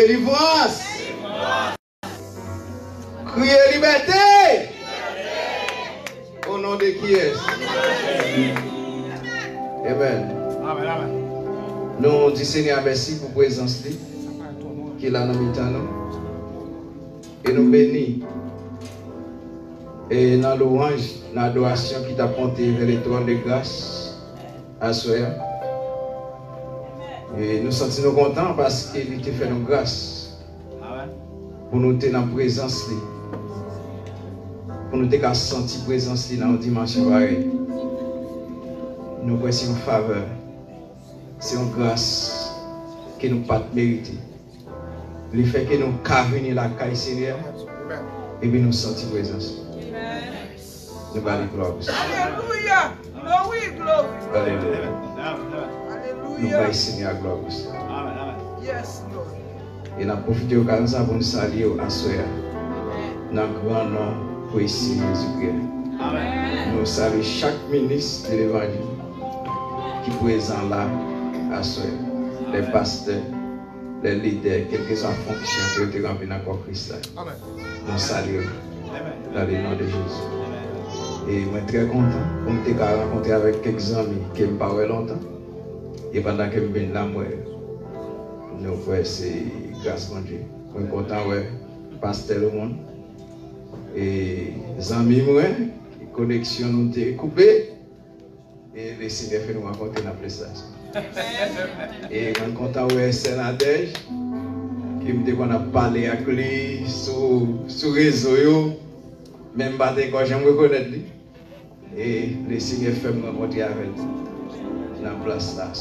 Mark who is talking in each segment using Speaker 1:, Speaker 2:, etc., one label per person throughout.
Speaker 1: délivrance. Criez liberté. Au nom de qui est-ce? Amen. Nous disons Seigneur merci pour la présence qui est là dans le temps. Et nous bénissons. Et dans l'orange, dans l'adoration qui t'a porté vers les trônes de grâce à soi. Et nous sentons contents parce qu'il t'a fait nos grâces. Pour nous être dans la présence. Pour nous te sentir présence dans une dimension pareille. Nous voici une faveur. C'est une grâce que nous ne pouvons pas mériter. Le fait que nous venir la caille Seigneur et puis nous sentir présence. Nous allons gloire.
Speaker 2: Alléluia. Glory.
Speaker 1: Alléluia. Nous allons Seigneur gloire.
Speaker 2: Yes, Lord.
Speaker 1: Et nous profitons de l'occasion pour nous saluer à soi. Dans le grand nom précieux de Jésus-Christ. Nous saluons chaque ministre de l'évangile qui est présent là à soi. Les pasteurs, les leaders, quelle que soit la fonction que tu as remplie dans le corps Christ. Nous saluons dans le nom de Jésus. Et je suis très content pour me rencontrer avec quelques amis qui me parlent longtemps. Et pendant que je suis là, nous voyons c'est grâce à Dieu. Je suis content de pasteur le monde. Et les amis, la connexion nous est coupée. Et le Seigneur fait nous rencontrer dans la prestation. Et je suis content de Sénadège, qui me dit qu'on a parlé avec lui sur le réseau. Même quand j'aime reconnaître lui. Et le Seigneur fait me rencontrer avec lui dans la place là.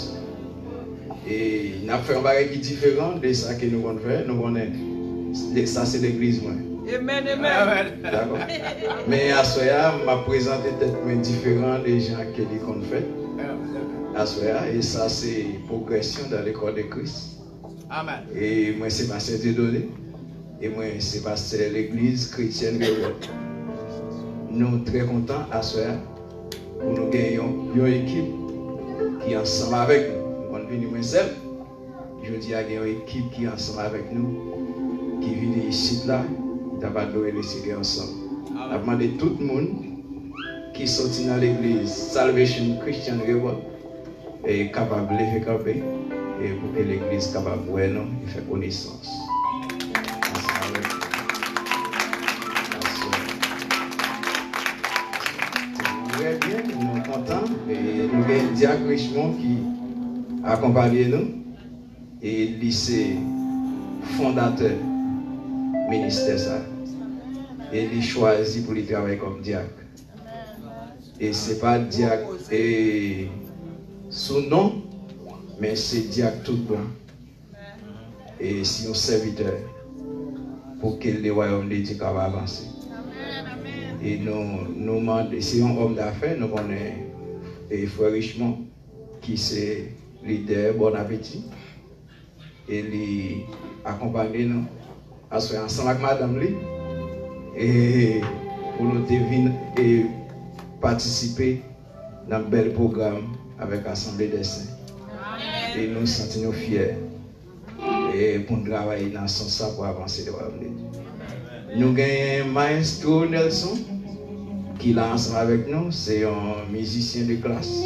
Speaker 1: Et nous avons fait un bagage qui est différent de ça que nous avons fait. Nous connaissons ça, c'est l'église.
Speaker 2: Amen.
Speaker 1: D'accord. Mais à Soya, m'a présenté peut-être différent des gens qui ont fait. À Soya, et ça, c'est progression dans l'école de Christ.
Speaker 3: Amen.
Speaker 1: Et moi, c'est pasteur de données. Et moi, c'est pasteur de l'église chrétienne. Nous sommes très contents à Soya pour nous gagner une équipe qui est ensemble avec nous. On vient moi seul. Je dis à une équipe qui est ensemble avec nous, qui vient ici là. Nous avons adoré le Seigneur ensemble. Nous avons demandé à tout le monde qui sortit dans l'église Salvation Christian Revolt est capable de faire camper et pour que l'église soit capable de faire connaissance. Très bien, nous sommes contents et nous avons un diacre Richemont qui accompagne nous et lycée fondateur ministère ça. Et il choisit pour lui travailler comme diacre. Et ce n'est pas diacre et son nom, mais c'est diacre tout blanc. Et c'est un serviteur pour que le royaume de Dieu va avancer. Et nous demandons, c'est un homme d'affaires, nous connaissons Frère Richemont, qui est leader, bon appétit. Et il accompagne nous ensemble avec Madame Lee. Et pour nous venir et participer dans un bel programme avec l'Assemblée des Saints. Et nous nous sentons fiers et pour nous travailler dans ce sens pour avancer le royaume de Dieu. Nous avons Maestro Nelson qui est là ensemble avec nous. C'est un musicien de classe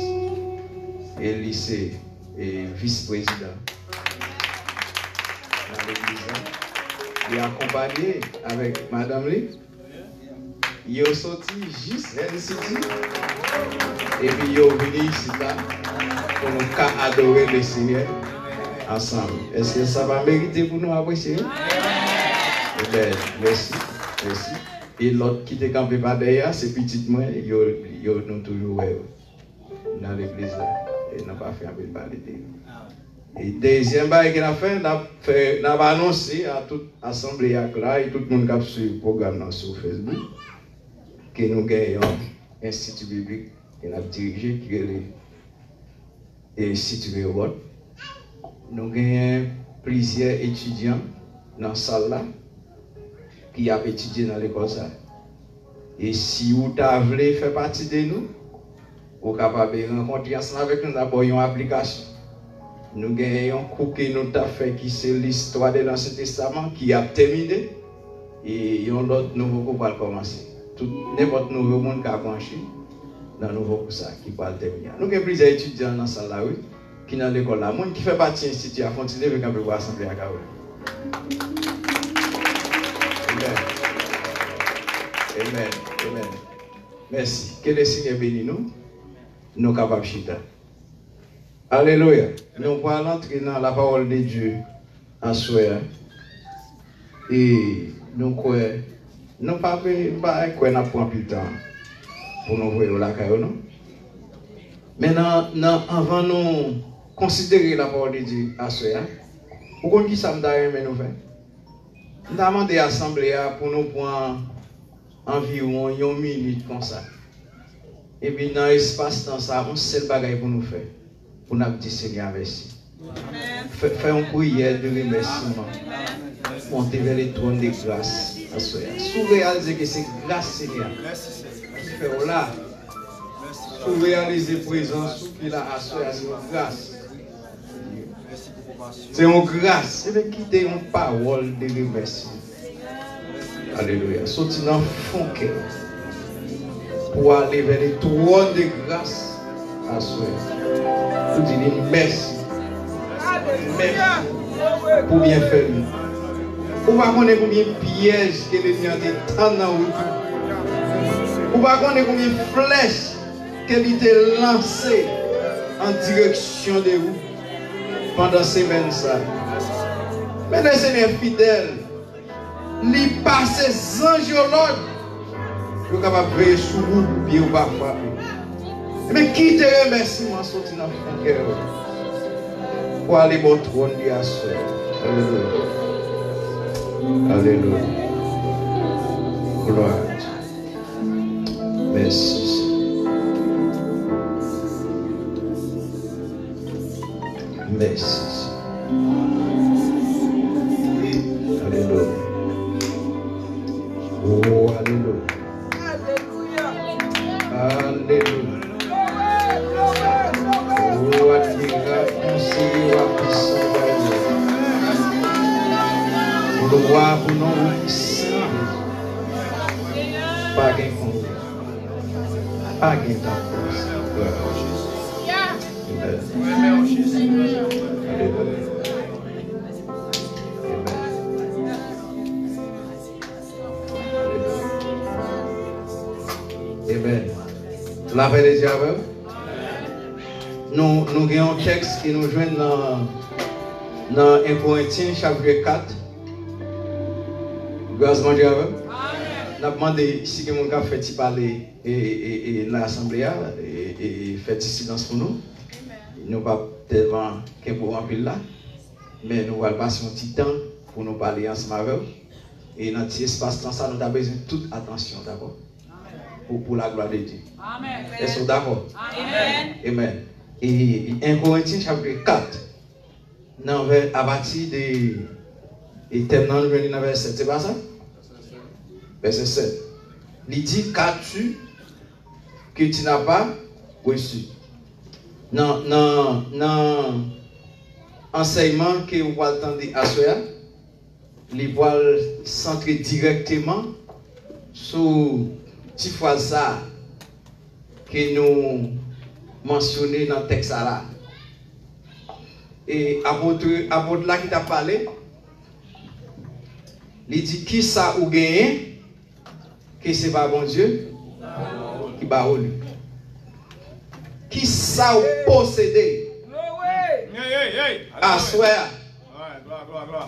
Speaker 1: et lycée et vice-président dans l'église. Il est accompagné avec Madame Lee. Il est sorti juste ici. Et puis il est venu ici là pour nous adorer le Seigneur ensemble. Est-ce que ça va mériter pour nous apprécier? Merci. Et l'autre qui était campé par derrière, c'est petit moi, il nous toujours dans l'église là. Et n'a pas fait un peu de parler. Et deuxième bail qu'il a fait, on a annoncé à toute l'assemblée là et tout le monde qui a suivi le programme sur Facebook que nous gagnons un institut biblique qui a dirigé, qui est l'Institut Revolt. Nous gagnons plusieurs étudiants dans la salle là qui ont étudié dans l'école. Et si vous voulez faire partie de nous, vous êtes capable de rencontrer ensemble avec nous d'abord une application. Nous gagnons un coup que nous avons fait qui c'est l'histoire de l'Ancien Testament qui a terminé. Et il y a un autre nouveau coup qui va commencer. N'importe nouveau monde qui a franchi dans le nouveau coup ça qui va terminer. Nous avons plusieurs étudiants dans la salle là, oui, qui sont dans l'école là. Monde qui fait partie de l'institut a continué avec un peu de l'assemblée à Gaoul. Amen. Amen. Merci. Que le Seigneur bénisse nous. Nous sommes capables de chita. Alléluia. Nous allons entrer dans la parole de Dieu en soi. Et nous croyons. Nous ne pouvons pas prendre plus de temps pour nous voir la caille. Maintenant, avant de nous considérer la parole de Dieu en soi, vous comprenez qui ça me donne nous faire? Nous avons demandé à l'assemblée pour nous prendre environ 1 minute comme ça. Et puis dans l'espace-temps, ça, on seul bagage pour nous faire. Pour nous dire Seigneur, merci. Fais une prière de remerciement. Montez vers les trônes de grâce. Si vous réalisez que c'est grâce, Seigneur, qui fait là. Si vous réalisez la présence qui l'a assuré, c'est une grâce. C'est une grâce. C'est de quitter une parole de remerciement. Alléluia. Sorti dans le fond cœur pour aller vers les trônes de grâce à soi. Pour dire merci. Merci pour bien faire. Vous ne connaissez pas combien de pièges que l'ennemi a été dans la route. Vous ne connaissez pas combien de flèches qu'il était lancées en direction de vous pendant ces semaines. Mais le Seigneur fidèle, il passe ses anges au Lord. Vous êtes capable de veiller sur vous pour bien ou pas frapper. Mais qui te remercie, moi, sorti dans le cœur pour aller au trône de la soeur. Alléluia. Alléluia. Gloire à Dieu. Merci. Merci. Alléluia. Oh, alléluia. Alléluia. Oh, admira, conseiller, puissant, gloire pour nous puissant. Pas gain contre. Pas gain Amen. La paix de Dieu. Nous avons un texte qui nous joint dans 1 Corinthiens chapitre 4. Grâce à Dieu. Nous avons demandé si quelqu'un a fait parler et l'assemblée et fait silence pour nous. Nous ne pas tellement qu'un peu remplir là, mais nous allons passer un petit temps pour nous parler ensemble avec vous. Et dans cet espace-temps, ça nous a besoin de toute attention, d'accord? Pour la gloire de Dieu. Amen. Est-ce que d'accord? Amen. Amen. Et 1 Corinthiens chapitre 4, à partir de. Et terminant le verset 7, c'est pas ça? Verset 7. Il dit qu'as-tu que tu n'as pas reçu? Non, enseignement que vous allez entendre à soi, il va centrer directement sur cette phrase que nous mentionnons dans le texte là. Et apôtre là qui t'a parlé, il dit qui ça ou gagné, que c'est pas bon Dieu qui va lui. Qui ça ou possédé, à soi,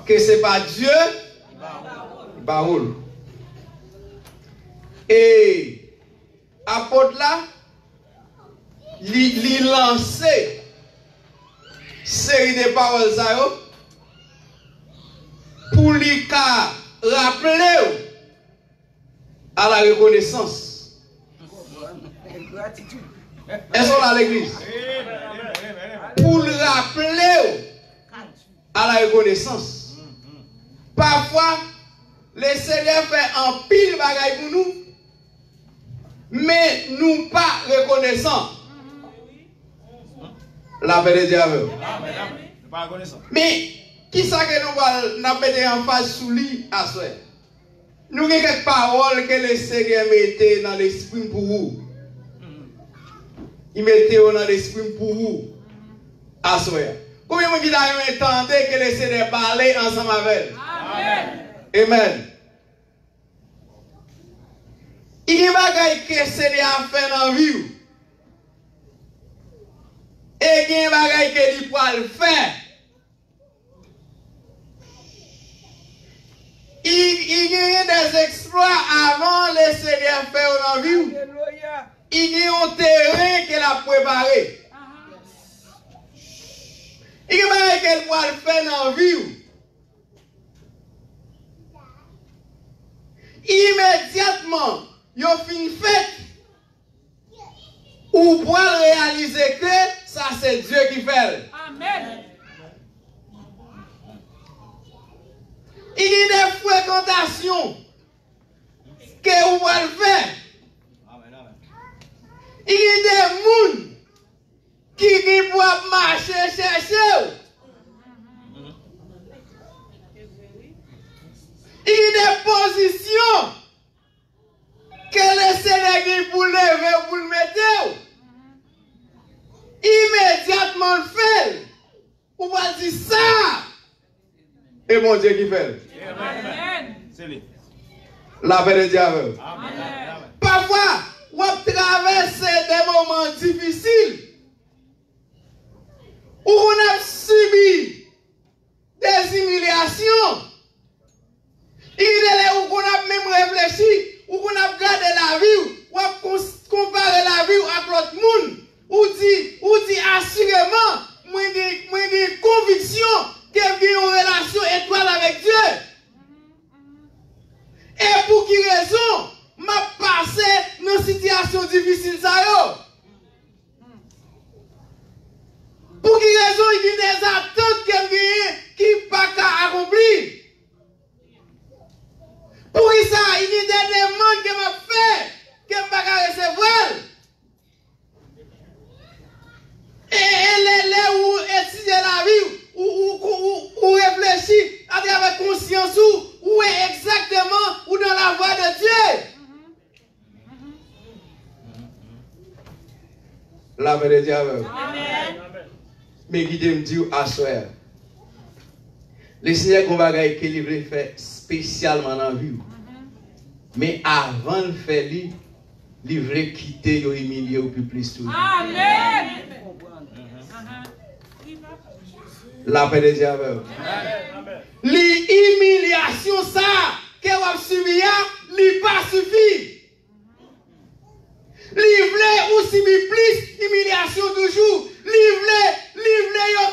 Speaker 1: que c'est pas Dieu qui va lui. Et apôtre là, il lancé série de paroles pour lui rappeler à la reconnaissance. Est-ce qu'on a l'église? Pour le rappeler à la reconnaissance. Parfois, le Seigneur fait un pile bagaille pour nous, mais nous pas reconnaissants. La paix de Dieu. Mais, qui ça que nous allons mettre en face sous lui à soi? Nous avons quelques paroles que le Seigneur mettait dans l'esprit pour vous. Il mettait dans l'esprit pour vous à soi. Combien de gens entendaient que le Seigneur parlait ensemble avec elle? Amen. Amen. Il y a des choses que le Seigneur a fait dans la vie. Et il y a des choses qu'il peut faire. Il y a des exploits avant le Seigneur faire dans la vie. Il y a un terrain qu'il a préparé. Il y a des choses qu'il peut faire dans la vie. Immédiatement, il fin fait. Ou pour réaliser que ça c'est Dieu qui fait. Amen. Il y a des fréquentations que vous pouvez faire. Il y a des gens qui peuvent marcher, chercher. Il y a des positions que le Seigneur pour lever, pour le mettre. Immédiatement le fait. Ou va dire ça. Et mon Dieu qui fait. Amen. La paix de Dieu. Parfois, on traverse des moments difficiles où on a subi des humiliations. Il est là où on a même réfléchi, où on a regardé la vie, où on a comparé la vie avec l'autre monde, où dit assurément, moi j'ai une conviction qu'il y a une relation étoile avec Dieu. Et pour quelle raison, m'a passé dans une situation difficile ça yo? Pour quelle raison il y a des attentes qui ne sont pas accomplies? Pour ça, il y a des demandes que m'a fait, que je ne peux pas recevoir. Et elle où étudier la vie, ou réfléchir à travers conscience, où est exactement, ou dans la voie de Dieu. La paix de Dieu. Amen. Mais qui me dit à soi, le Seigneur qu'on va équilibrer fait spécialement dans la vie. Mais avant de faire lui, il veut quitter et humilier au plus tout. Amen. La paix de Dieu. L'humiliation, ça, que vous avez subi, il pas suffit. Livrer ou subir plus, humiliation toujours. Livrer,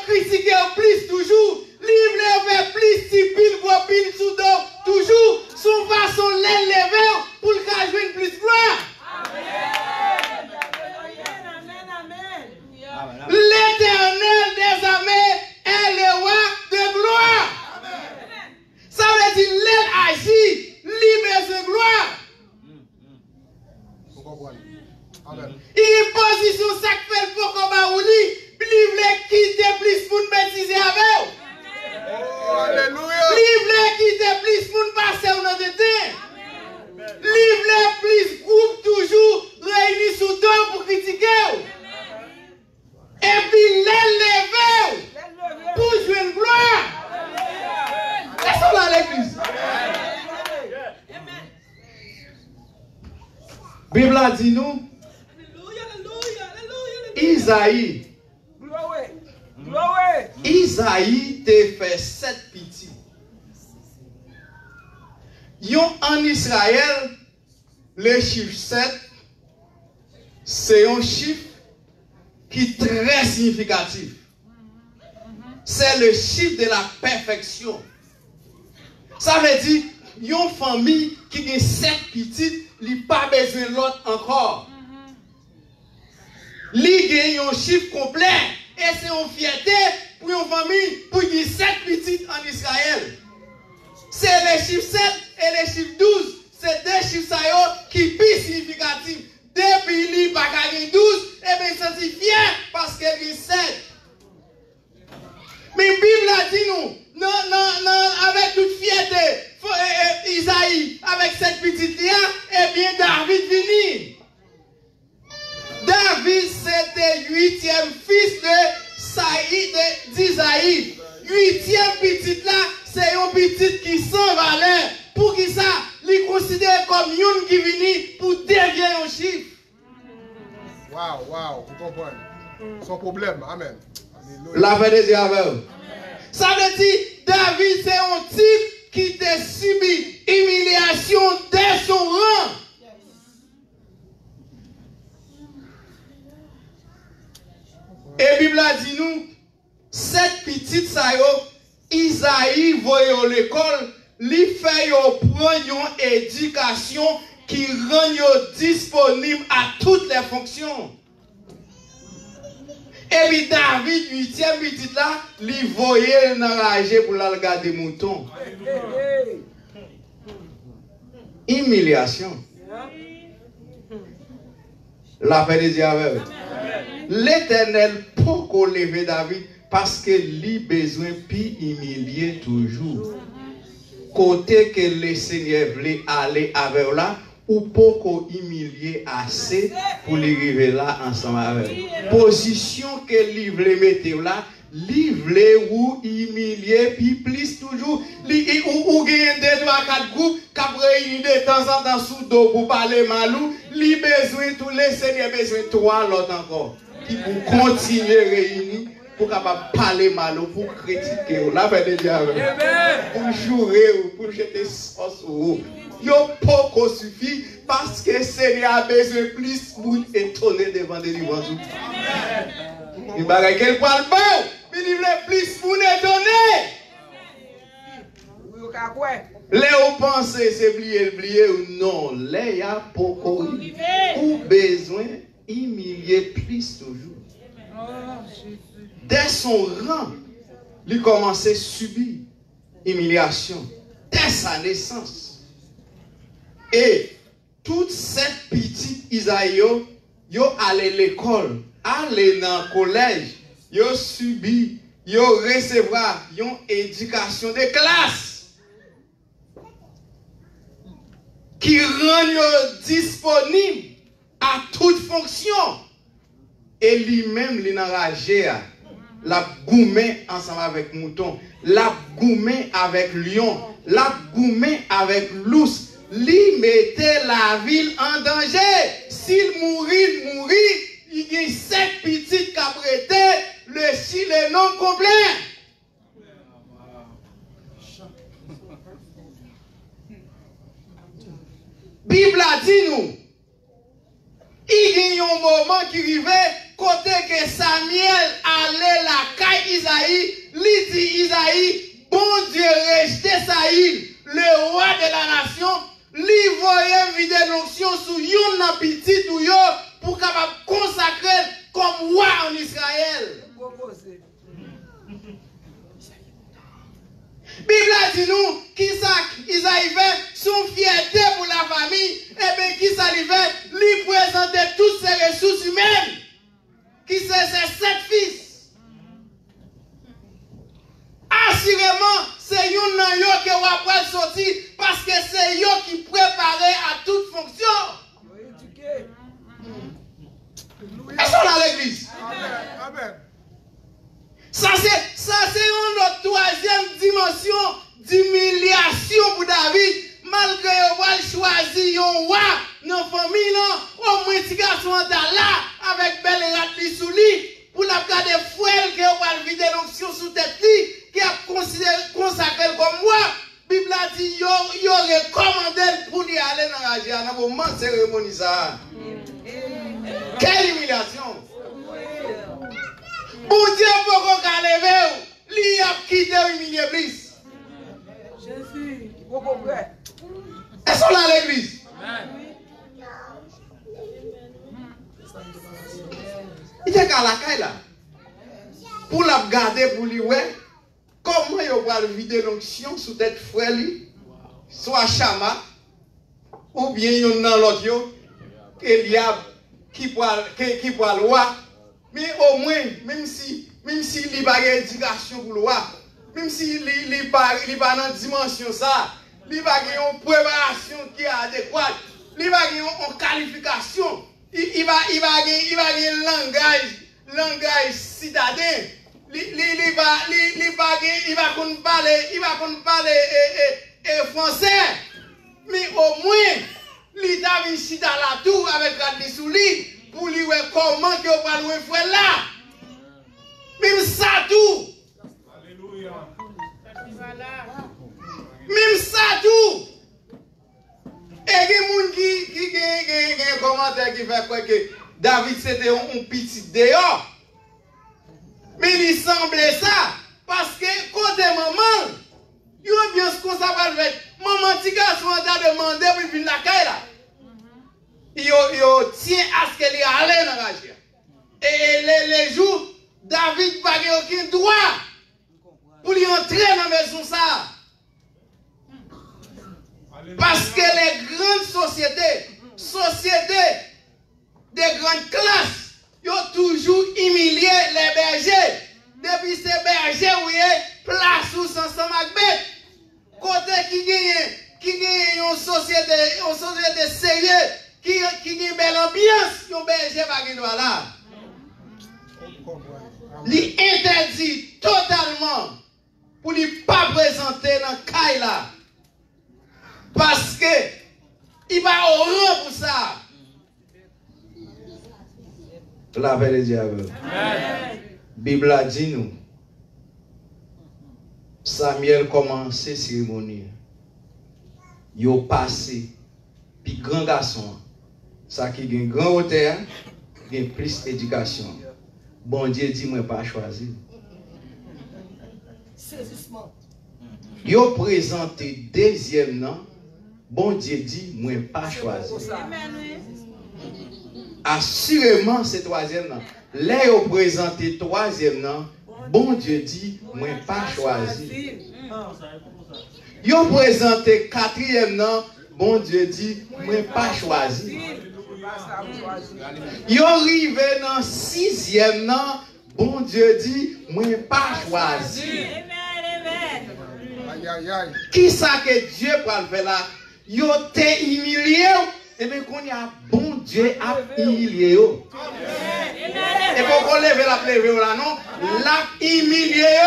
Speaker 1: critiquer plus toujours. Livrer vers plus, si pile, voix pile, sous dos, toujours. Son façon l'élever pour le cas jouer plus gloire. Amen. Amen. L'Éternel des armées est le roi de gloire. Amen. Ça veut dire l'aile agit, libère de gloire. Il y a une position ça fait pour qu'on va ou lui, livre quitter plus pour nous bêtiser avec. Alléluia. Livre quitter plus pour nous passer au nom de Dieu. Livre plus groupe toujours réunis sous toi pour critiquer. Et puis l'élever pour jouer une gloire. Laissons dans l'église. Bible a dit nous. Isaïe. Isaïe te fait 7 petits. Yon en Israël, le chiffre 7, c'est un chiffre qui est très significatif. C'est le chiffre de la perfection. Ça veut dire, yon famille qui a 7 petites, il n'a pas besoin de l'autre encore. Li gagne un chiffre complet et c'est une fierté pour une famille pour y 7 petites en Israël. C'est le chiffre 7 et le chiffre 12. C'est deux chiffres qui sont plus significatifs. Depuis li pas gagné 12, et bien il s'est fier parce qu'il y a 7. Mais
Speaker 3: petit qui sans valeur, pour qui ça, les considère comme une qui vient pour dévier un chiffre.
Speaker 4: Wow, vous comprenez. Son problème, amen.
Speaker 3: La paix de Dieu avec vous. Ça veut dire, David, c'est un type qui a subi humiliation dès son rang. Et la Bible a dit nous, cette petite ça Isaïe voyait l'école, lui fait prendre une éducation qui rend disponible à toutes les fonctions. Et puis David, 8e petite là, lui voyait l'enrager pour la regarder mouton. Humiliation. La paix de Dieu avec vous. L'Éternel peut lever David parce que lui besoin puis humilier toujours. Côté que le Seigneur voulait aller avec là, ou pour humilier assez pour lui arriver là ensemble avec. Position que lui voulait mettre là, lui voulait ou humilier puis plus toujours ou gagner 2, 3, 4 groupes qui réunissent de temps en temps sous dos pour parler malou, lui besoin tous les Seigneurs besoin 3 l'autre encore qui pour continuer réunir pour capable parler malou pour critiquer la paix de Dieu pour jouer ou pour jeter sauce ou yo pas suffit parce que Seigneur a besoin plus pour étonner devant des livres. Il va qu'elle parle bon, mais il veut plus pour étonner. Léo pense c'est oublier ou non, les a beaucoup ou besoin humilier plus toujours. Dès son rang, il commençait à subir humiliation dès sa naissance. Et toute cette petite Isaïe, yo allé à l'école, allé dans le collège, yo subi, yo recevoir une éducation de classe qui rend yo disponible à toute fonction. Et lui-même, il enragé, la goumé ensemble avec mouton, la goumé avec lion, la goumé avec lousse. Lui mettait la ville en danger. S'il mourit, il y a 7 petites qui prêtaient le Chili non complet. Bible a dit nous, il y a un moment qui arrivait, côté que Samuel allait la caille Isaïe, lui dit Isaïe, bon Dieu, rejetez Saïl, le roi de la nation, lui voyait vider l'onction sur yon petit ou yo pour capable consacrer comme roi en Israël. Bible a dit nous qu'Isaac, Isaïe son fierté pour la famille, et bien qui s'arrivait, lui présentait toutes ses ressources humaines, qui c'est ses 7 fils. Assurément, c'est yon nan yo que va pas sortir parce que c'est yo qui préparait à toute fonction. Ils sont dans l'église.
Speaker 4: Amen.
Speaker 3: Ça c'est une autre 3e dimension d'humiliation pour David. Malgré qu'il choisi un roi dans la famille, au moins petit garçon là avec belle ratli sous lui pour la garder frère qui va vider l'onction sous tête lui qui a consacré comme moi. Bible a dit yo recommandé pour lui aller dans la guerre dans le moment de cérémonie ça. Quelle humiliation! Bon Dieu, pourquoi qu'on levé, lui a quitté humilié plus.
Speaker 2: Jésus, beaucoup près.
Speaker 3: Ils sont là à l'église. Il était à la caille là. Pour la garder, pour lui, ouais. Comment il va vider l'onction sous tête frère lui, soit Chama, ou bien il y en a l'autre, Eliab, qui pourra le roi. Mais au moins, même si il n'y a pas d'éducation pour le roi, même s'il n'est pas dans la dimension ça, il n'y a pas une préparation qui est adéquate, il n'y a pas une qualification, il va avoir un langage citadin. il va qu'on parler français, mais au moins, il a vu ici dans la tour avec la sous lui pour lui voir comment que on va louer frère là. Même ça tout. Alléluia. Même ça tout. Et il y a des gens qui ont un commentaire qui fait quoi que David c'était un petit dehors. Mais il semblait ça. Parce que côté maman, il y a bien ce qu'on s'appelle avec maman petit garçon a demandé pour venir la caille là. Il tient à ce qu'elle y aille dans la chair. Et les jours, David n'a aucun droit pour lui entrer dans la maison ça. Parce que les grandes sociétés des grandes classes, ils ont toujours humilié les bergers. Depuis ces bergers, oui, place ou ensemble avec bête. Côté qui gagne une société sérieuse, qui a une belle ambiance, un berger va gagner là. Il interdit totalement pour ne pas présenter dans le cas là. Parce que il va au rang pour ça.
Speaker 1: La paix de Dieu. La Bible a dit nous. Samuel commence la cérémonie. Il a passé. Puis grand garçon. Ça qui a une grande hauteur, il a plus d'éducation. Bon Dieu dit moi pas choisi. Il a présenté deuxième nom. Bon Dieu dit moi pas choisi. Assurément, c'est troisième nom. Là, il a présenté troisième nom. Bon Dieu dit, moi pas choisi. Il a présenté quatrième nom. Bon Dieu dit, moi pas choisi. Il a arrivé dans sixième nom. Bon Dieu dit, moi pas choisi. Qui ça que Dieu va faire là? Il a été humilié. Et bien qu'on y a bon Dieu a humilié. Et pour qu'on lève la plève là non, l'a humilié.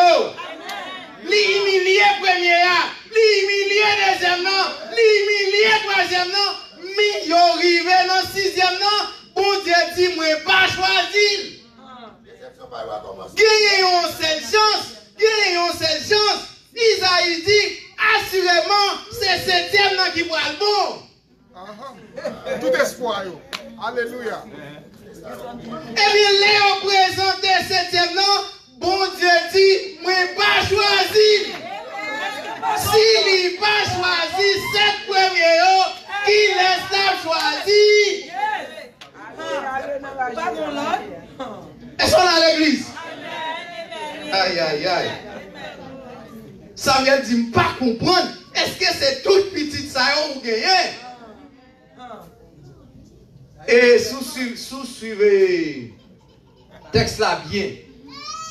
Speaker 1: L'humilié premier, l'humilié deuxième non, l'humilié troisième non, mais il arrivé dans sixième non, bon Dieu dit moi pas choisi. Gagnez une seule chance, Isaïe dit assurément c'est septième non qui voit le bon.
Speaker 4: Tout espoir. Alléluia.
Speaker 3: Eh bien, Léo présente septième nom. Bon Dieu dit, moi pas choisi. S'il n'est pas choisi, sept premiers, qui laisse choisi. Elles sont dans l'église. Aïe, aïe, aïe. Samuel dit, pas comprendre. Est-ce que c'est toute petite ça ou gagné? Et sous-suivez texte là bien.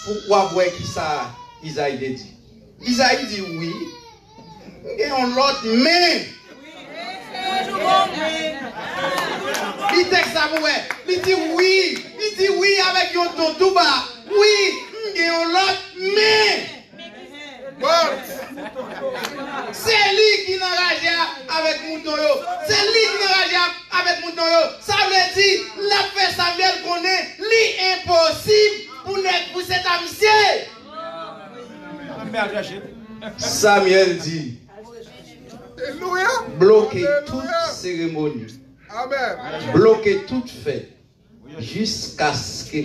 Speaker 3: Pourquoi voir qui ça Isaïe dit? Isaïe dit oui. Et on l'autre mais. Il texte ça pour il dit oui. Il dit oui avec un ton tout bas. Oui. Et on l'autre mais. C'est lui qui n'enrage avec mouton. C'est lui qui n'enrage avec mouton. Ça veut dire, la paix Samuel connaît l'impossible pour cet amitié. Samuel dit, bloquez toute cérémonie, bloquez toute fête, jusqu'à ce que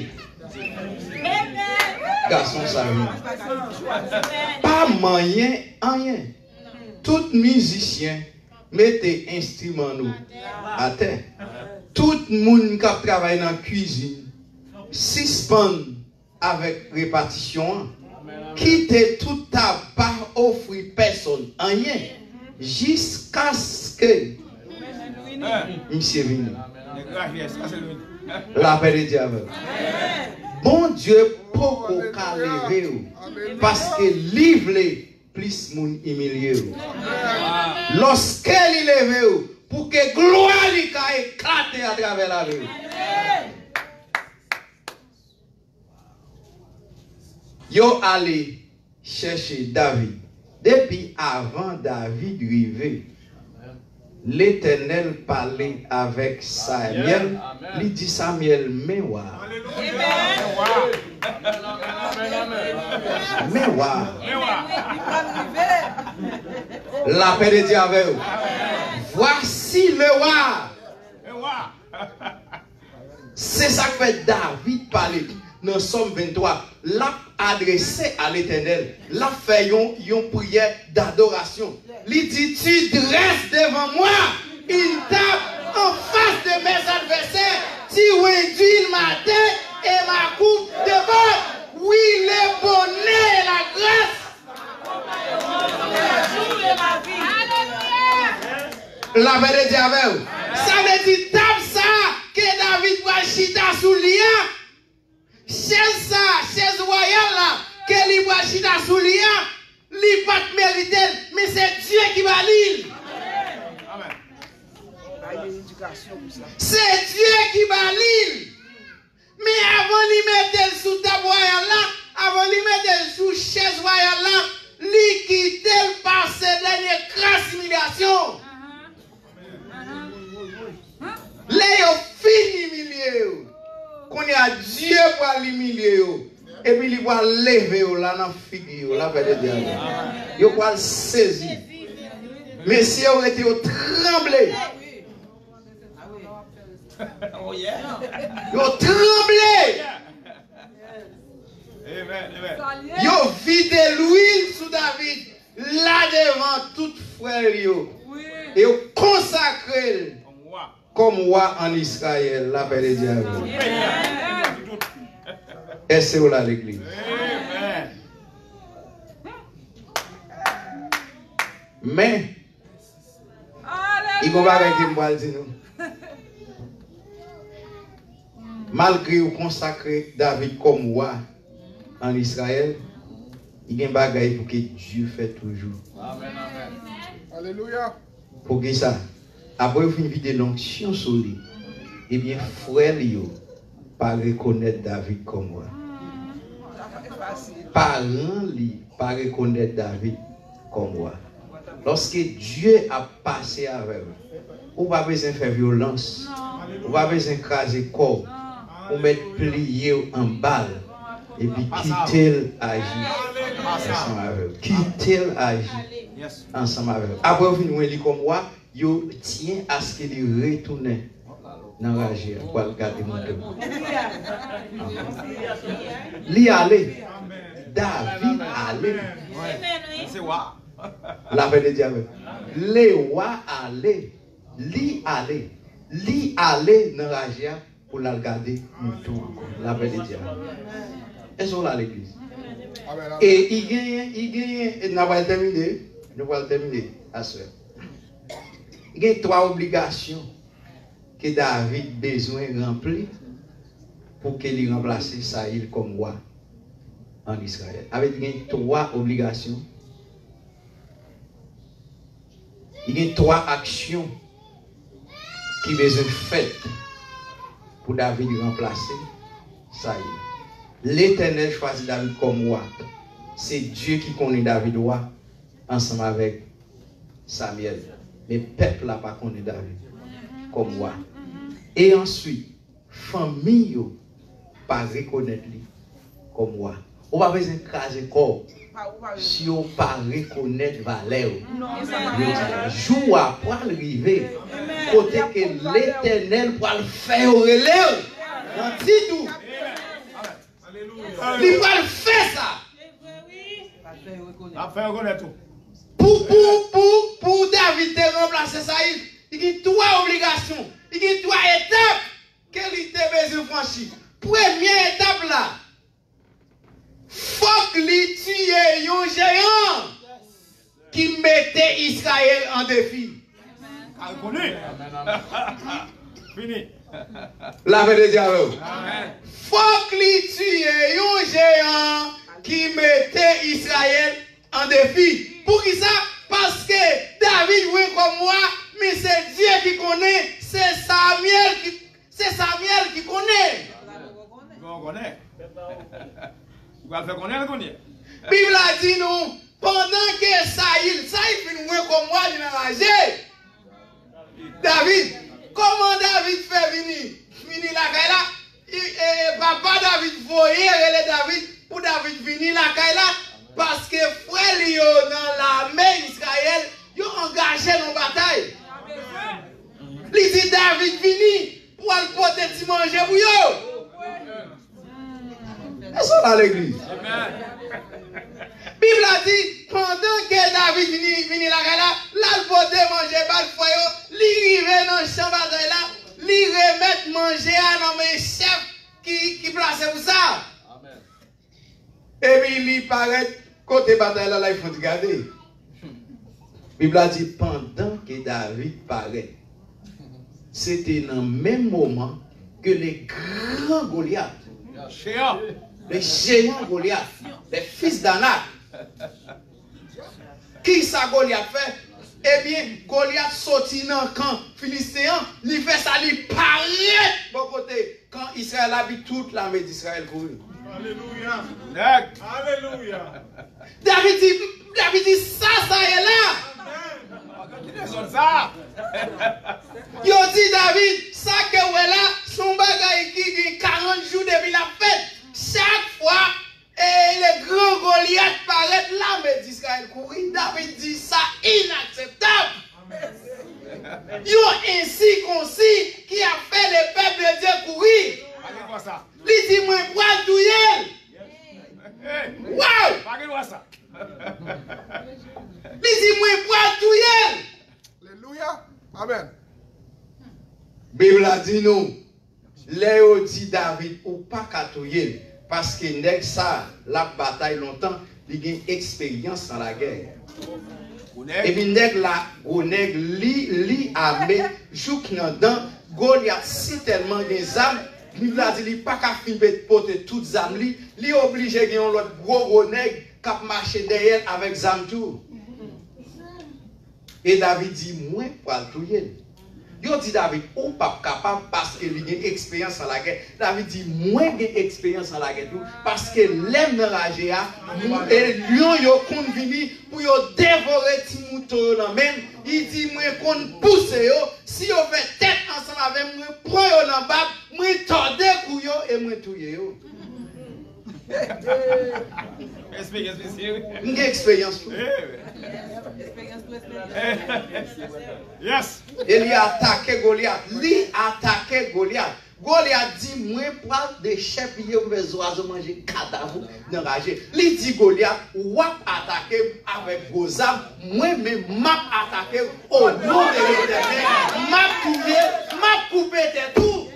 Speaker 3: garçon Samuel. Pas moyen, rien. Tout musicien mettez instrument nous à terre. Tout le monde qui travaille dans la cuisine suspend avec répartition. Quittez tout tabac, offrir personne rien. Jusqu'à ce que monsieur vienne. La paix de Dieu. Bon Dieu, pourquoi lever parce que livre plus moun humilié. Lorsqu'elle lève pour que gloire lui éclate à travers la vie. Yo allé chercher David. Depuis avant David arrivé, l'Éternel parlait avec Samuel. Il dit Samuel, mais wa. Mais wa. La paix de Dieu avec vous. Voici le roi. C'est ça que fait David parler. Dans Somme 23, l'a adressé à l'Éternel, l'a fait une prière d'adoration. Il dit, tu dresses devant moi une table en face de mes adversaires, tu réduis ma tête et ma coupe de bord. Oui, le bonheur et la grâce. La paix de Dieu avec vous. Ça veut dire table ça que David va chita sous l'ia. Chaise ça, chaise royale là, que li va chita sous l'ia, li pas mérité, mais c'est Dieu qui va lire. C'est Dieu qui va lire. Mais avant de mettre sous table royale là, avant de mettre sous chaise royale là, li quitte par ses dernières grasses humiliations. Les fini humiliés. Qu'on y a Dieu pour l'humilier. Et puis il va lever là dans la figure. La paix de Dieu. Il va le saisir. Mais si vous étiez tremblé. Vous tremblé. Vous vidé l'huile sous David. Là devant tout frère. Et vous consacrez comme roi en Israël, la paix de Dieu. Et c'est où là l'église? Mais, il va avec nous. Malgré vous consacrer David comme roi en Israël, il y a un bagage pour que Dieu fait toujours.
Speaker 4: Amen. Alléluia.
Speaker 3: Pour que ça? Après, vous finissez de l'onction sur lui. Eh bien, frère, pas reconnaître David comme moi. Parents, pas reconnaître David comme moi. Lorsque Dieu a passé avec vous, vous n'avez pas besoin de faire violence. Vous n'avez pas besoin d'écraser le corps. Vous mettre plié en balle. Et puis quitter l'agir ensemble avec vous. Quitter l'agir ensemble avec vous. Après, vous finissez comme moi. Yo tient à ce qu'il retourne dans la région pour regarder mon temps. Li allé. David allé.
Speaker 4: C'est roi.
Speaker 3: La paix de Dieu. Les rois allé. Li allé. Li allé dans la région pour la regarder mon temps. La paix de Dieu. Elles sont là à l'église. Et il n'a pas terminé. Nous allons terminer à ce. Il y a 3 obligations que David a besoin de remplir pour qu'il remplace Saïl comme roi en Israël. Il y a 3 obligations. Il y a 3 actions qui sont besoin faites pour David remplacer Saïl. L'Éternel choisit David comme roi. C'est Dieu qui connaît David roi ensemble avec Samuel. Mais le peuple n'a pas connu David comme roi. Et ensuite, famille pas reconnaître lui comme roi. On va besoin d'écraser le corps si on ne pas reconnaître valeur. Jour après arriver, côté que l'Éternel pour le faire au relève. On dit tout. Il va le faire ça.
Speaker 4: A faire reconnaître tout.
Speaker 3: Pour David de remplacer Saïd, il y a 3 obligations, il y a 3 étapes qu'il a besoin de franchir. Première étape là, il faut qu'il tue un géant qui mettait Israël en défi.
Speaker 4: Fini.
Speaker 3: La paix de Dieu. Il faut qu'il tue un géant qui mettait Israël en défi. Pour qui ça? Parce que David, oui, comme moi, mais c'est Dieu qui connaît, c'est Samuel qui connaît.
Speaker 4: On connaît. Vous allez faire connaître qu'on est.
Speaker 3: Bible a dit nous, pendant que Saïl finit comme moi, il est enragé. David, comment David fait venir la caille là? Papa David voyait David pour David venir la caille là parce que frère Lio dans l'armée d'Israël, ils ont engagé dans la bataille. Il dit David vini pour aller porter petit manger pour eux. Est-ce qu'on a l'église? Bible a dit, pendant que David vini la caille là, il porter manger par le foyer, il arrive dans le champ bataille là, il remet manger à nos chefs qui placent pour ça. Amen. Et puis il paraît, côté bataille là, il faut regarder. Bible a dit, pendant que David paraît, c'était dans le même moment que les grands Goliath, les géants Goliath, les fils d'Anak. Qui ça Goliath fait? Eh bien, Goliath sorti dans le camp philistéen, il fait ça, il paraît bon côté. Quand Israël habite toute l'armée d'Israël pour eux.
Speaker 4: Alléluia. Alléluia.
Speaker 3: David dit, ça est là.
Speaker 4: Ça.
Speaker 3: Yo dit David, ça que vous est là, son bagage qui 40 jours depuis la fête. Chaque fois, et le grand Goliath paraît l'armée d'Israël courir. David dit ça inacceptable. Yo ainsi concis qui a fait le peuple de Dieu courir. Il dit moi poil douille. Wow! Il dit moi poil douille.
Speaker 4: Alléluia. Amen.
Speaker 3: Bible a dit nous, Léo dit David ou pas catouiller parce que nèg ça la bataille longtemps, il a une expérience dans la guerre. Et puis nèg la nèg li armé jouk nan dan Goliath si tellement des âmes, Bible a dit il pas qu'à finir porter toutes âmes li obligé gen l'autre gros nèg cap marcher derrière avec âme tout. Et David dit moi pour touyer. Yo dit David, ou pas capable parce que il a une expérience dans la guerre. David dit, moi j'ai expérience dans la guerre tout parce que l'aime enragé et lion yo kon vini pour yo dévorer ti mouton dans même. Il dit moi kon pousse yo, si yo fait tête ensemble avec moi, prend yo dans bab, moi torde kou yo et moi touye yo. Une expérience.
Speaker 4: Yes.
Speaker 3: Et il a attaqué Goliath. Goliath dit, moi, pour des chefs, il y a des oiseaux manger cadavre d'enragé. Il dit, Goliath, ou attaquer avec vos armes, moi-même, m'a attaqué au nom de l'Éternel. M'a coupé, m'a coupé de tout.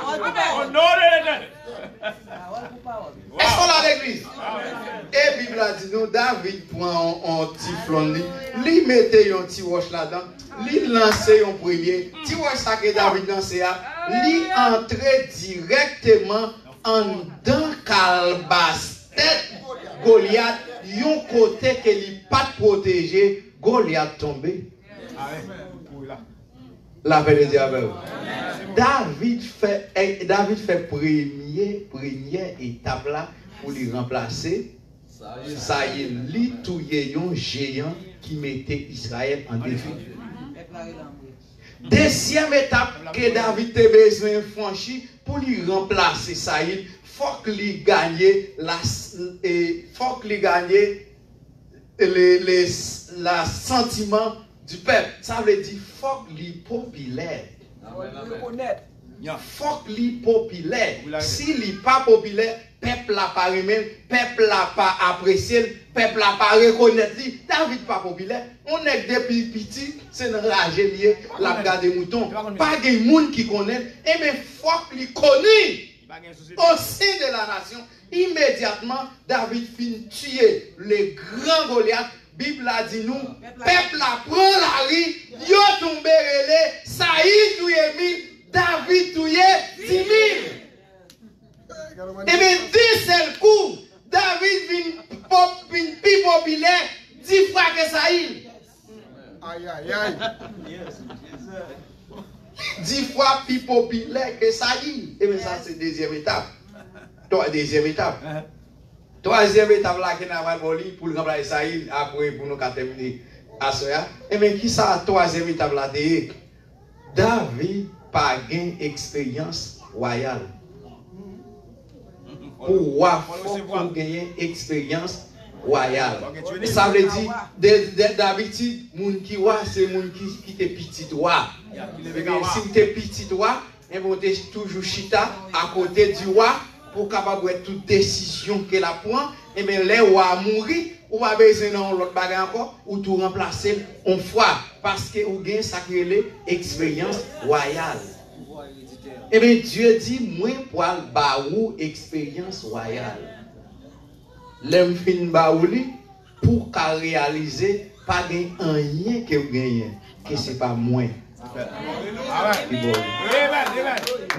Speaker 4: Au nom de l'Éternel.
Speaker 3: Est-ce qu'on a l'église? Et Bible a dit, nous, David prend un petit flon, il mettait un petit roche là-dedans, il lançait un premier, petit roche ça que David lançait, il entrait directement en dans Calbas, tête Goliath, un côté que il pas protégé, Goliath tombé. La paix de Dieu. David fait première étape là pour lui remplacer. Ça y est, lui touye un géant qui mettait Israël en défi. Deuxième étape que David a besoin de franchir pour lui remplacer ça y est, faut qu'il gagne le sentiment du peuple. Ça veut dire faut qu'il est populaire. Faut qu'il est populaire. S'il n'est pas populaire, peuple n'a pas aimé, peuple n'a pas apprécié, peuple n'a pas reconnaître. David n'est pas populaire. On est depuis petit, c'est une rage liée, la garde des moutons. Pas de monde qui connaît, et mais faut qu'il est connu au sein de la nation. Immédiatement, David finit tuer les grands Goliath. Bible a dit nous, peuple a prend la rue, yo tombé relé, Saïd touye 1000, David touye 10 000. Et bien, d'un seul coup, David vient plus populaire 10 fois que Saïd.
Speaker 4: Aïe, aïe, aïe.
Speaker 3: 10 fois plus populaire que Saïd. Et bien, ça, c'est deuxième étape. Deuxième étape. Troisième étape là qui n'a pas pour le remplacer Saïl après pour nous terminer à cela. Et bien qui ça troisième étape là David pas gain expérience royale. Pour gagner expérience royale. Ça veut dire d'habitude moun qui roi c'est moun qui était petit roi. Si tu es petit roi, et vous êtes toujours chita à côté du roi pour capable de toute décision qu'elle a prend. Et bien les rois mourir ou pas besoin dans l'autre bagarre encore ou tout remplacer en foi parce que vous gagnez ça qui est expérience royale. Et bien Dieu dit moi pour baou expérience royale. L'aime fin baouli pour qu'à réaliser pas gagner rien que vous gagnez que c'est pas moi.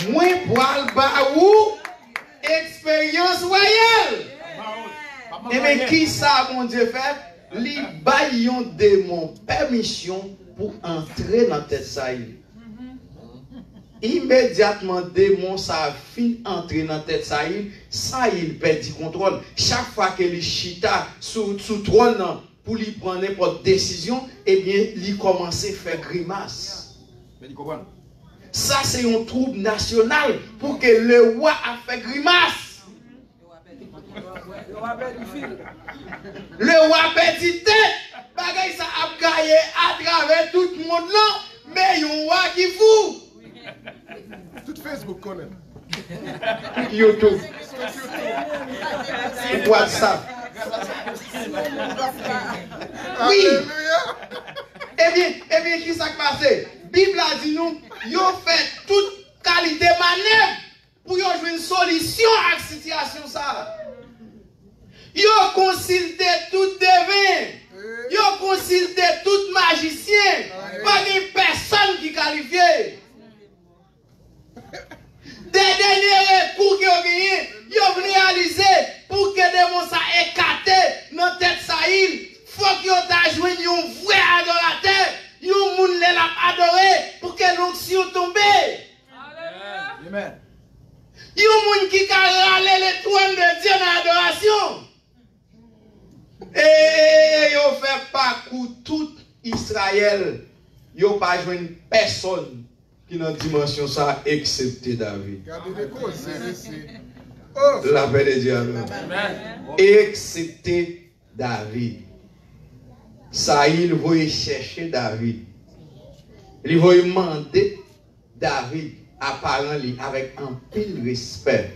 Speaker 3: Moi pour baou expérience royale. Et bien qui ça mon Dieu fait? Li baillon démon permission pour entrer dans tête Saïl. Immédiatement démon ça fin entrer dans tête Saïl, Saïl perd du contrôle. Chaque fois que li chita sous trône pour lui prendre n'importe décision, eh bien li commence à faire grimace. Ça c'est un trouble national pour que le roi a fait grimace. Le roi petit tête, bagay ça a gagné à travers tout le monde là, mais un roi qui fou.
Speaker 4: Tout Facebook connaît.
Speaker 3: YouTube. WhatsApp. Oui. Eh bien, qui s'est passé? Bible a dit nous, yo fait toute qualité manœuvre pour yo jouer une solution à la situation ça. Yo consulté tout devin. Yo consulté tout magicien. Pas de personne qui qualifié. Des derniers recours qui ont gagné, ils ont réalisé pour que des démons ça écarté dans tête Saïl. Faut qu'ils aient joué un vrai adorateur. Un monde l'a adoré pour que l'onction tombe. Amen. Un monde qui a râlé le trône de Dieu dans l'adoration. Et ils ont fait parcours tout Israël. Ils n'ont pas joué personne qui dans la dimension ça excepté David. La paix de Dieu. Excepté David. Saïl voulait chercher David. Il voulait demander David à parler avec un pile respect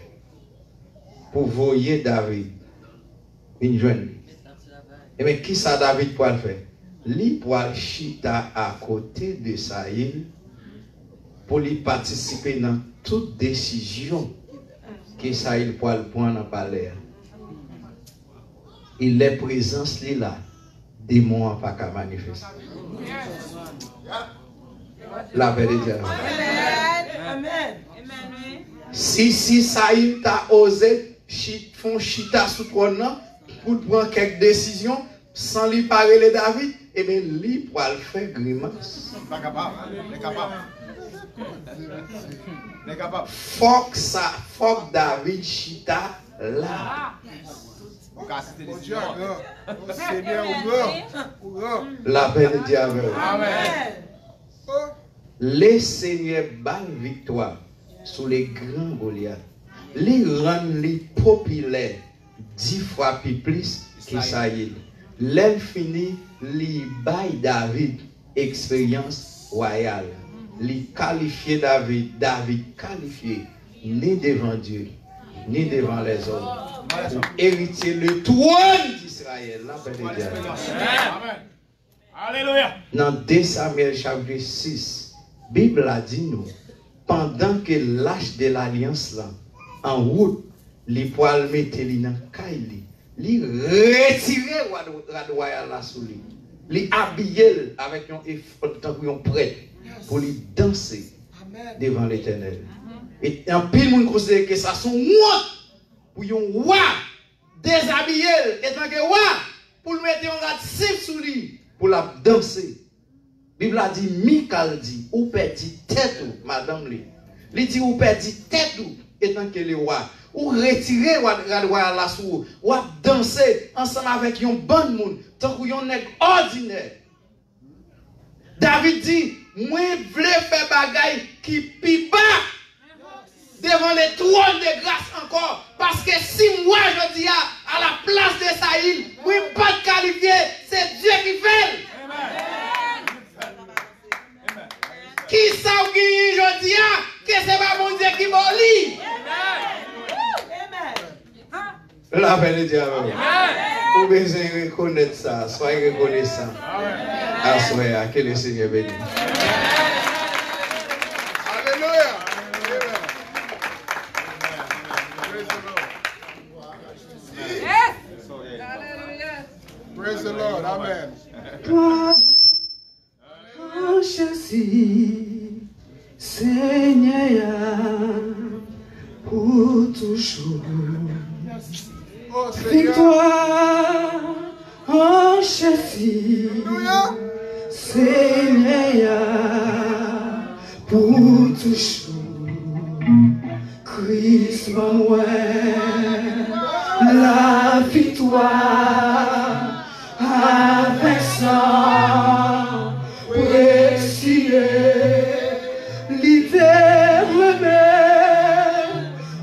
Speaker 3: pour voyer David. Une jeune. Et bien, qui ça David pour le faire? Lui pour chita à côté de Saïl pour lui participer dans toute décision que Saïl pour le prendre dans le palais. Il est présence là. Démon pas qu'à manifester. La paix de Dieu.
Speaker 2: Amen.
Speaker 3: Si Saïl t'a osé font chita sous trône pour prendre quelques décisions sans lui parler de David, et bien lui pour le faire grimace. Faut que David chita là. La paix de Dieu. Amen. Les seigneurs bal victoire sur les grands Goliath. Les rendent les populaires 10 fois plus que Saïl. L'elle finit les bail David expérience royale. Les qualifier David qualifié ni devant Dieu ni devant les hommes pour hériter le trône d'Israël. La paix de Dieu.
Speaker 4: Amen. Alléluia.
Speaker 3: Dans 2 Samuel chapitre 6, Bible a dit nous, pendant que l'âge de l'alliance là, en route, les poils mettaient dans Kaili, les retirer le royal là sous lui, les habiller avec un prêtre pour les danser devant l'Éternel. Et un pile monde considère que ça sont honte pour un roi déshabiller et tant que roi pour le mettre un ratif sous lui pour la danser. Bible a dit Michal dit ou perdit tête ou madame lui. Il dit ou perdit tête ou étant que le roi ou retirer royal là sous ou danser ensemble avec un bon monde tant qu'on nèg ordinaire. David dit moi voulais faire bagaille qui pi bas devant les trônes de grâce encore parce que si moi je dis à la place de Saïl moi pas qualifié, c'est Dieu qui fait. Qui ça ou qui je dis que c'est pas mon Dieu qui m'olit. La paix de Dieu. Vous besoin reconnaître ça, soyez reconnaissants. Assoyez, que le Seigneur bénisse.
Speaker 4: Alléluia. Praise the Lord. Amen.
Speaker 5: Toi, oh Jésus, Seigneur, pour toujours.
Speaker 4: Oh Seigneur.
Speaker 5: Victoire, oh Jésus, Seigneur, pour toujours. Christ, moi, la victoire. Avec ça, précieux, l'éternel,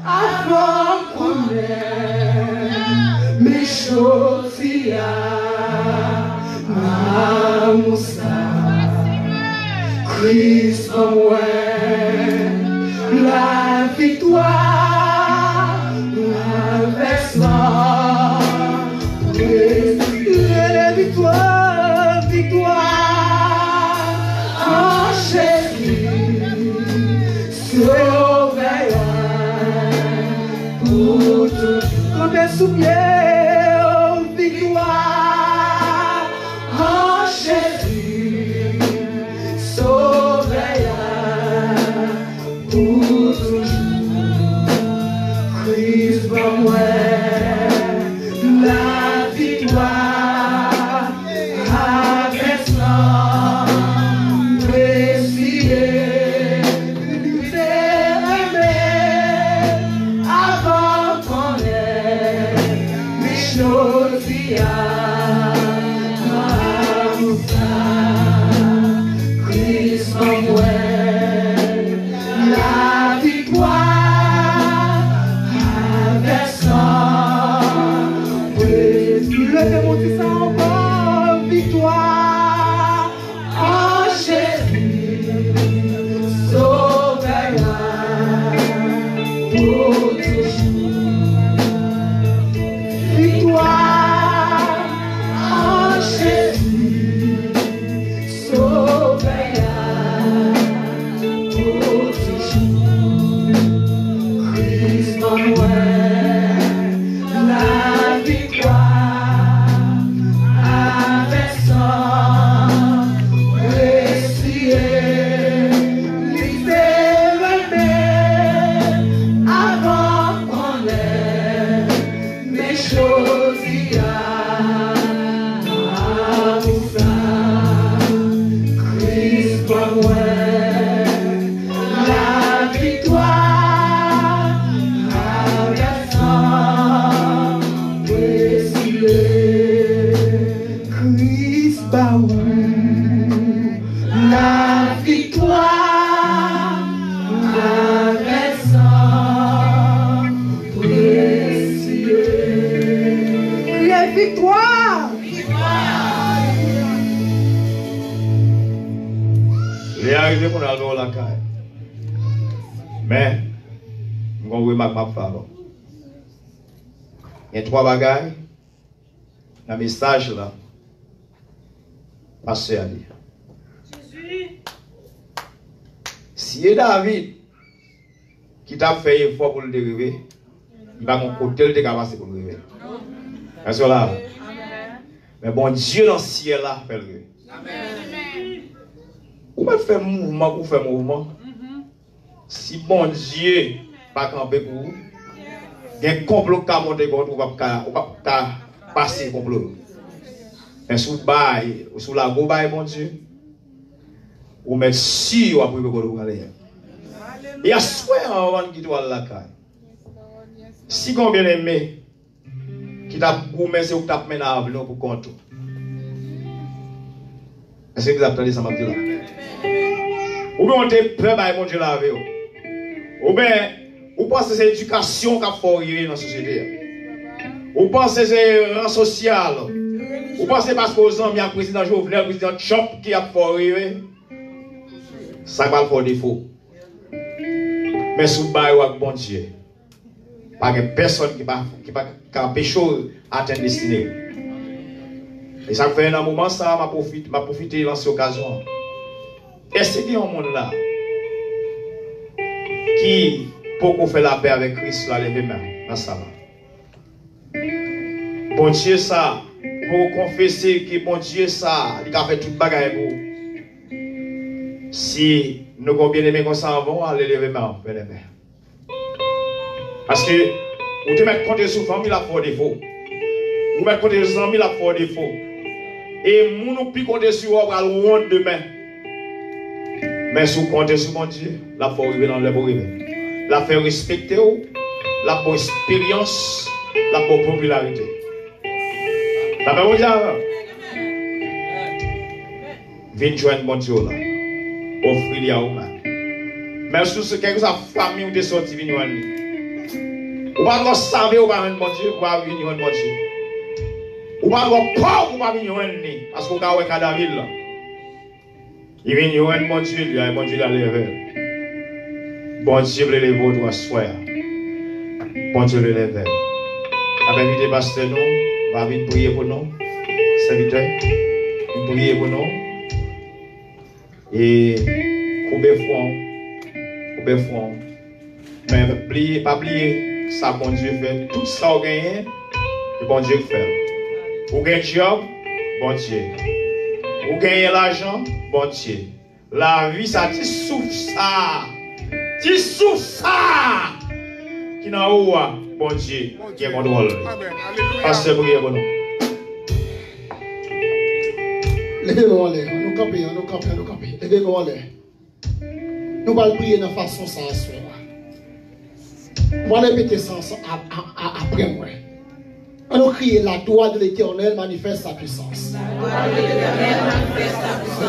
Speaker 5: avant qu'on ait mes choses, ma moussa, Christ, la victoire, avec ça. Victoire, victoire, en Jésus, sauveur pour tout. Quand t'es sous pied, oh, victoire, en Jésus, sauveur pour toujours. Christ va moi, la victoire.
Speaker 3: Mais, je vais vous faire. Il y a 3 bagailles dans le message là. Pasteur a dit. Si David qui t'a fait un effort pour le dériver, il va mon côté le capacité pour le dériver. Est-ce que là? Mais bon Dieu dans le ciel là fait le dériver. Ou pas faire mouvement pour faire mouvement. Si bon Dieu pas camper pour vous, il y a un complot qui a monté contre vous, ou pas passer complot. Mais sous la go bail, mon Dieu, ou merci ou après vous aller. Il y a soin avant qui doit la caille. Si on bien aimé, qui t'a goumé, c'est où t'a mené à l'avenir pour compte. Est-ce que vous avez entendu ça, m'a dit là? Ou bien on te prêt à mon Dieu la vie. Ou bien, ou pensez que c'est l'éducation qui a fait arriver dans la société. Ou pensez que c'est le rang social. Ou pensez parce que aux hommes, il y a le président Jovenel, le président Trump qui a fait arriver. Ça va faire défaut. Mais sous bail ou bon Dieu. Pas de personne qui va empêcher atteindre destinée. Et ça fait un moment, ça m'a profité de cette occasion. Est-ce qu'il y a un monde là qui peut faire la paix avec Christ là, lever main dans ça là? Bon Dieu, ça, pour confesser que bon Dieu, ça, il a fait toute bagaille pour. Si nous avons bien aimé comme ça avant, allez lever main, parce que vous te mettez compte sur la famille, la foi défaut. Vous mettez compte sur les amis, la foi défaut. Et nous nous plus compter sur vous à loin demain. Mais si vous comptez sur mon Dieu, la foi arrive dans le bon arriver. La faire respecter, la bonne expérience, la bonne popularité. La bonne dire, viens joindre mon Dieu là. Offrir-lui à vous. Mais si c'est quelque chose à famille ou de sortie, viens joindre. Ou pas savoir ou pas venir mon Dieu, ou pas venir mon Dieu. Ou pas pas ou pas venir parce qu'on a un cadavre là. Il vient joindre mon Dieu, il a mon Dieu à lever. Bon Dieu le lever au soir. Bon Dieu le lever. Avec invité pasteur nous, va vite prier pour nous. Serviteur, prier pour nous. Et couper fond. Mais pas oublier ça bon Dieu fait. Tout ça on gagne, et bon Dieu fait. Vous gagnez job, bon Dieu. Vous gagnez l'argent, bon Dieu. La vie, ça, tu souffres ça. Tu souffres ça. Qui n'a haut, bon Dieu, qui est contrôle. Pasteur, priez pour nous.
Speaker 6: Levez-nous en l'air, nous camper. Levez-nous en l'air. Nous allons prier de façon sans soir. On va répéter ça après moi. On va crier la droite de l'Éternel manifeste sa puissance.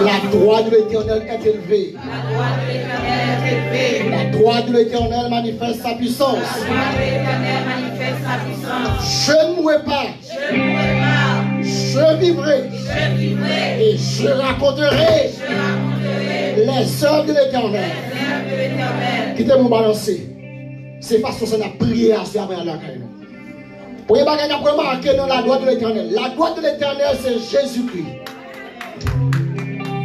Speaker 6: La droite de l'Éternel est élevée. La droite de l'Éternel manifeste sa puissance. Je ne mourrai pas. Je vivrai. Et je raconterai les œuvres de l'Éternel. Quittez mon balancer. C'est parce que ça n'a prié à ce moment-là. Pour vous remarquer dans la droite de l'Éternel. La droite de l'Éternel, c'est Jésus-Christ.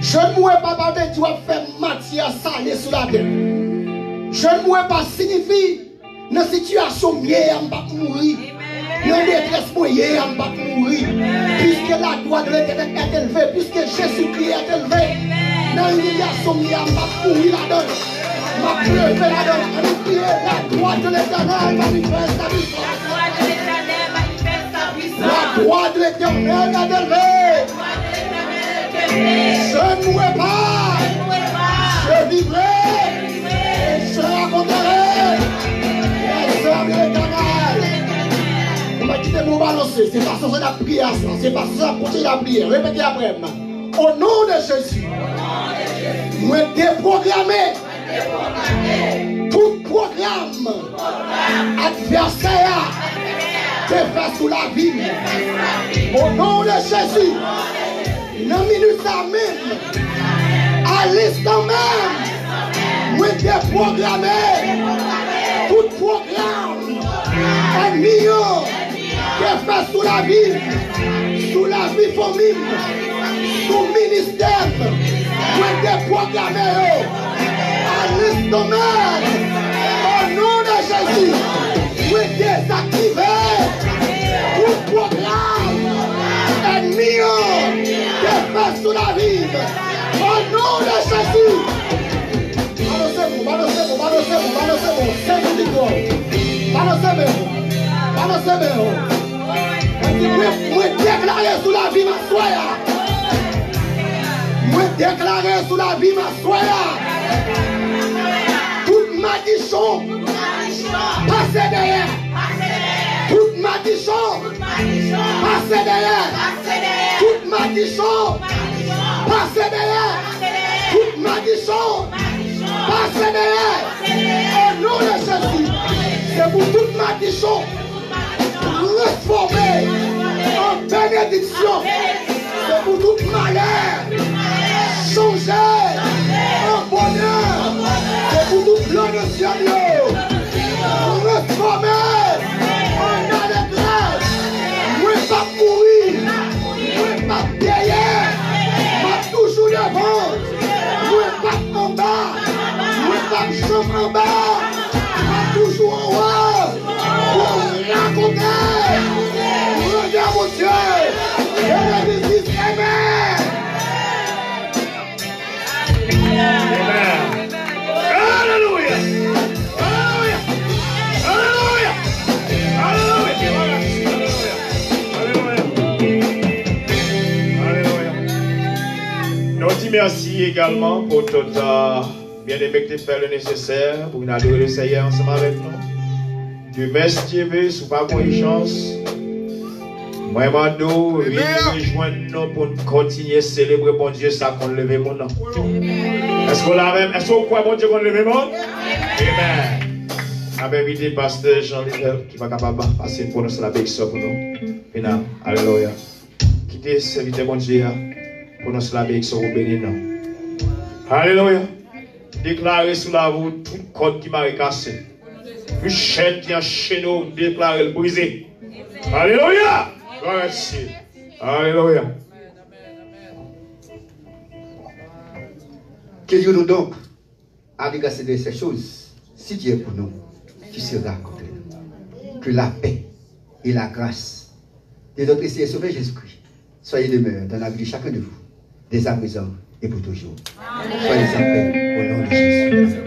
Speaker 6: Je ne mourrai pas parce que tu vas faire matière salée sur la terre. Je ne mourrai pas signifie dans une situation mieux, je ne vais pas mourir. Dans une détresse moyenne, je ne vais pas mourir. Puisque la droite de l'Éternel est élevée, puisque Jésus-Christ est élevé. Dans une situation mieux, je ne vais pas mourir là-dedans. Ma pleuve là-dedans. La droite de l'Éternel manifeste sa puissance. La droite de l'Éternel est élevée. Je ne mourrai pas. Je vivrai. Et je raconterai les œuvres de l'Éternel. On va quitter mon balancer. C'est parce que c'est la prière. C'est parce que c'est la prochaine la prière. Répétez après moi. Au nom de Jésus. Moi déprogrammé. Tout programme adversaire te fait sous la vie. Au nom de Jésus, dans minute même, à l'instant même, moi déprogrammé tout programme ennemi te fait sous la vie famille, sous ministère, moi déprogrammé. L'instant même, au nom de Jésus, vous désactivez tout programme ennemi qui fait sous la vie. Au nom de Jésus. Balancez-vous. C'est une victoire. Balancez-vous. Vous déclarez sous la vie ma soya. Vous déclarez sous la vie ma soya. Toute maldiction, passez derrière. madichon, passez derrière. Toute madichon, passez derrière. Toute madichon, passez derrière. Au nom de Jésus, c'est pour toute madichon transformer en bénédiction. C'est pour tout malheur changer en bonheur. C'est pour tout plan de ciel transformer en allégresse. Moi pas mourir, moi pas vieillir, moi toujours devant, moi pas en bas, moi pas chambre en bas, moi toujours en haut. Pour raconter, regarde mon Dieu, et la visite, amen.
Speaker 3: Amen. Hallelujah. Hallelujah. Hallelujah. Nous disons merci également pour tout bien-aimé qui fait le nécessaire pour nous adorer le Seigneur ensemble avec nous. Dieu merci Dieu, si vous n'avez pas de chance. Moi, je rejoindre nous pour continuer à célébrer bon Dieu, ça qu'on lève mon nom. Est-ce qu'on l'a même? Est-ce qu'on croit bon Dieu qu'on lève mon nom? Amen. Avec invité pasteur Jean-Livel qui va capable de passer pour nous sur la bénédiction pour nous. Maintenant, alléluia. Quittez serviteur bon Dieu pour nous sur la bénédiction pour bénir nous. Alléluia. Déclarez sous la route tout code qui m'a cassé. Une chaîne qui a chez nous, déclarez le brisé. Alléluia. Gloire à Dieu. Alléluia.
Speaker 7: Que Dieu nous donc a dégagé de ces choses. Si Dieu est pour nous, qui sera contre nous? Que la paix et la grâce de notre Seigneur et Sauveur Jésus-Christ soyez demeurés dans la vie de chacun de vous, dès à présent et pour toujours. Soyez en paix au nom de Jésus.